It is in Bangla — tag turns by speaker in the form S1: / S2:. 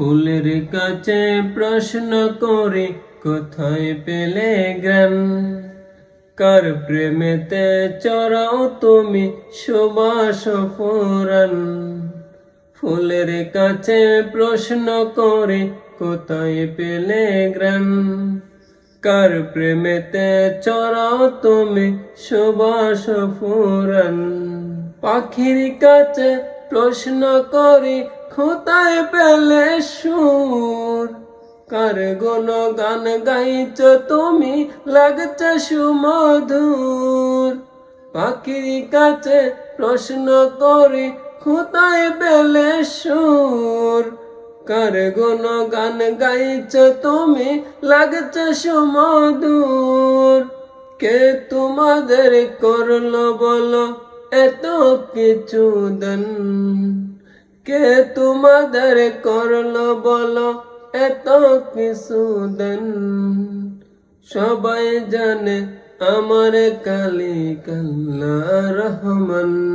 S1: ফুলের কাছে প্রশ্ন করে কোথায় পেলে জ্ঞান? কার প্রেমেতে চড়াও তুমি সুবাস ফুরান? ফুলের কাছে প্রশ্ন করে কোথায় পেলে জ্ঞান? কার প্রেমেতে চড়াও তুমি সুবাস ফুরান? পাখির কাছে প্রশ্ন করি কোথায় পেলে সুর? কার গান গাইছ তুমি লাগছে সুমধুর? পাখির কাছে প্রশ্ন করি কোথায় পেলে সুর? কার গান গাইছ তুমি লাগছে সুমধুর? কে তোমাদের করলো বলো এত কিছু দান? কে তোমাদের করলো বলো এত কিছু দান? সবাই জানে আমার কালিক আল্লাহ রহমান।